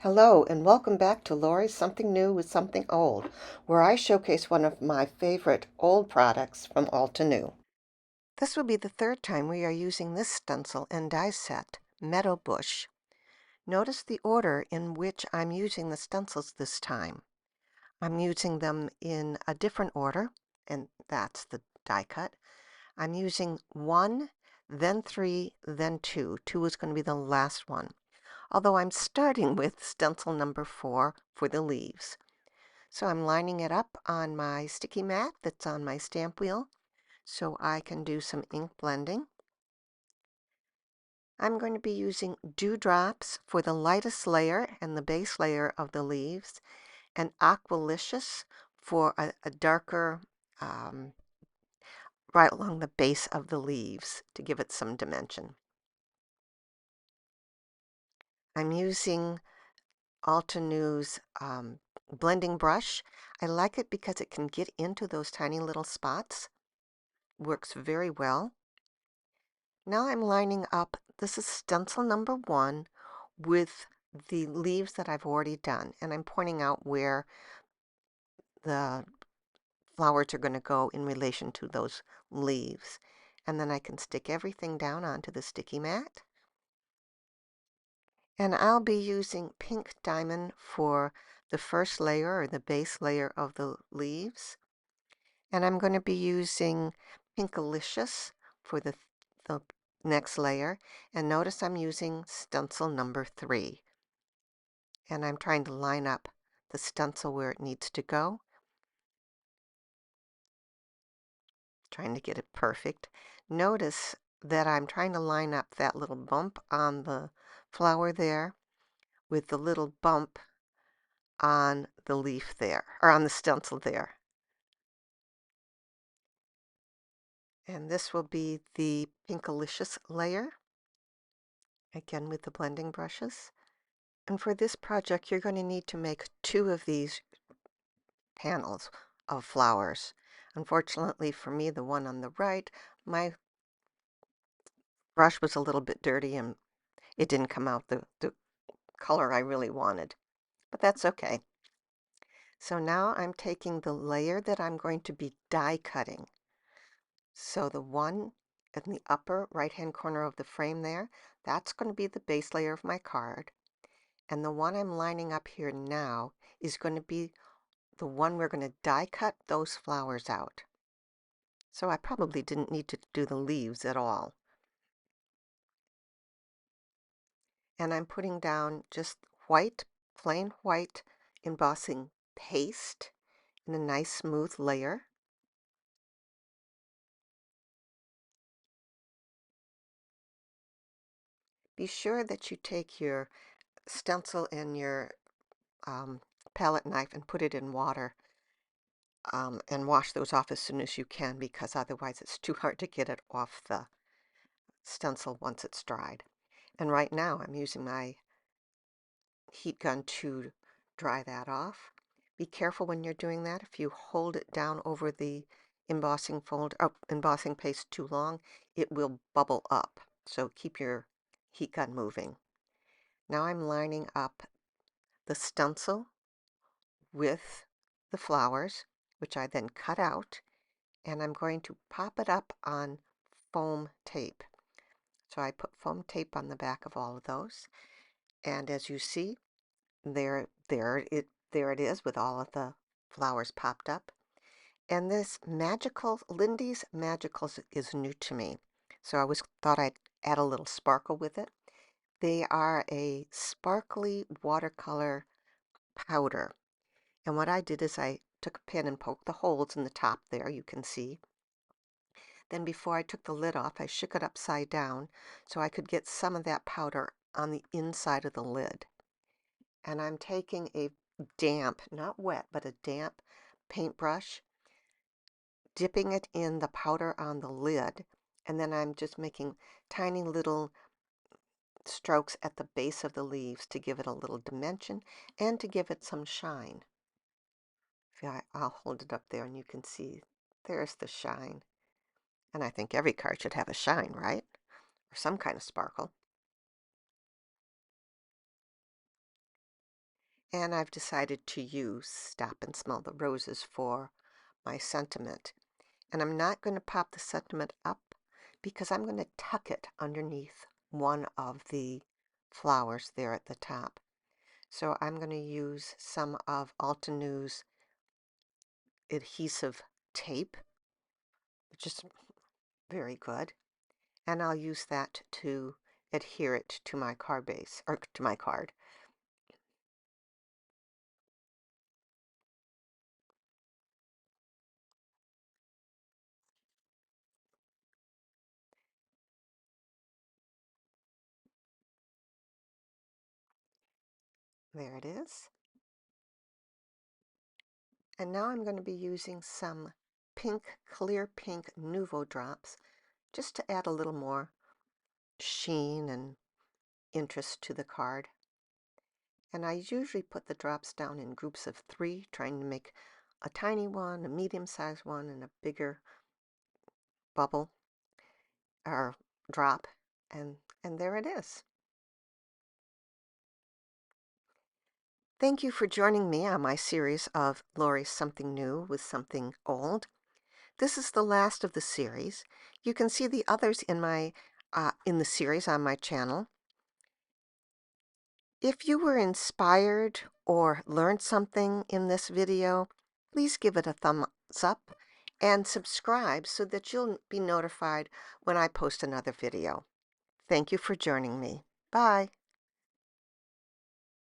Hello, and welcome back to Laurie's Something New with Something Old, where I showcase one of my favorite old products from Altenew. This will be the third time we are using this stencil and die set, Meadow Bush. Notice the order in which I'm using the stencils this time. I'm using them in a different order, and that's the die cut. I'm using 1, then 3, then 2. 2 is going to be the last one, although I'm starting with stencil number 4 for the leaves. So I'm lining it up on my sticky mat that's on my stamp wheel so I can do some ink blending. I'm going to be using dewdrops for the lightest layer and the base layer of the leaves, and Aqualicious for a darker right along the base of the leaves to give it some dimension. I'm using Altenew's blending brush. I like it because it can get into those tiny little spots. Works very well. Now I'm lining up, this is stencil number 1 with the leaves that I've already done, and I'm pointing out where the flowers are going to go in relation to those leaves. And then I can stick everything down onto the sticky mat. And I'll be using pink diamond for the first layer or the base layer of the leaves. And I'm going to be using Pinkalicious for the next layer. And notice I'm using stencil number 3. And I'm trying to line up the stencil where it needs to go. Trying to get it perfect. Notice that I'm trying to line up that little bump on the flower there with the little bump on the leaf there, or on the stencil there. And this will be the Pinkalicious layer, again with the blending brushes. And for this project, you're going to need to make 2 of these panels of flowers. Unfortunately for me, the one on the right, my brush was a little bit dirty and it didn't come out the color I really wanted. But that's okay. So now I'm taking the layer that I'm going to be die cutting. So the one in the upper right-hand corner of the frame there, that's going to be the base layer of my card. And the one I'm lining up here now is going to be the one we're going to die cut those flowers out. So I probably didn't need to do the leaves at all. And I'm putting down just white, plain white embossing paste in a nice smooth layer. Be sure that you take your stencil and your palette knife and put it in water and wash those off as soon as you can, because otherwise it's too hard to get it off the stencil once it's dried. And right now I'm using my heat gun to dry that off. Be careful when you're doing that. If you hold it down over the embossing paste too long, it will bubble up. So keep your heat gun moving. Now I'm lining up the stencil with the flowers, which I then cut out, and I'm going to pop it up on foam tape. So I put foam tape on the back of all of those, and as you see, there it is with all of the flowers popped up. And this Lindy's Magicals is new to me, so I thought I'd add a little sparkle with it. They are a sparkly watercolor powder. And what I did is I took a pin and poked the holes in the top there, you can see. Then before I took the lid off, I shook it upside down so I could get some of that powder on the inside of the lid. And I'm taking a damp, not wet, but a damp paintbrush, dipping it in the powder on the lid, and then I'm just making tiny little strokes at the base of the leaves to give it a little dimension and to give it some shine. I'll hold it up there and you can see there's the shine. And I think every card should have a shine, right? Or some kind of sparkle. and I've decided to use Stop and Smell the Roses for my sentiment. And I'm not going to pop the sentiment up because I'm going to tuck it underneath one of the flowers there at the top. So I'm going to use some of Altenew's adhesive tape, which is very good. And I'll use that to adhere it to my card base, or to my card. There it is. And now I'm going to be using some pink, clear pink Nuvo drops just to add a little more sheen and interest to the card. And I usually put the drops down in groups of 3, trying to make a tiny one, a medium-sized one, and a bigger bubble or drop. And there it is. Thank you for joining me on my series of Laurie's Something New with Something Old. This is the last of the series. You can see the others in the series on my channel. If you were inspired or learned something in this video, please give it a thumbs up and subscribe so that you'll be notified when I post another video. Thank you for joining me. Bye.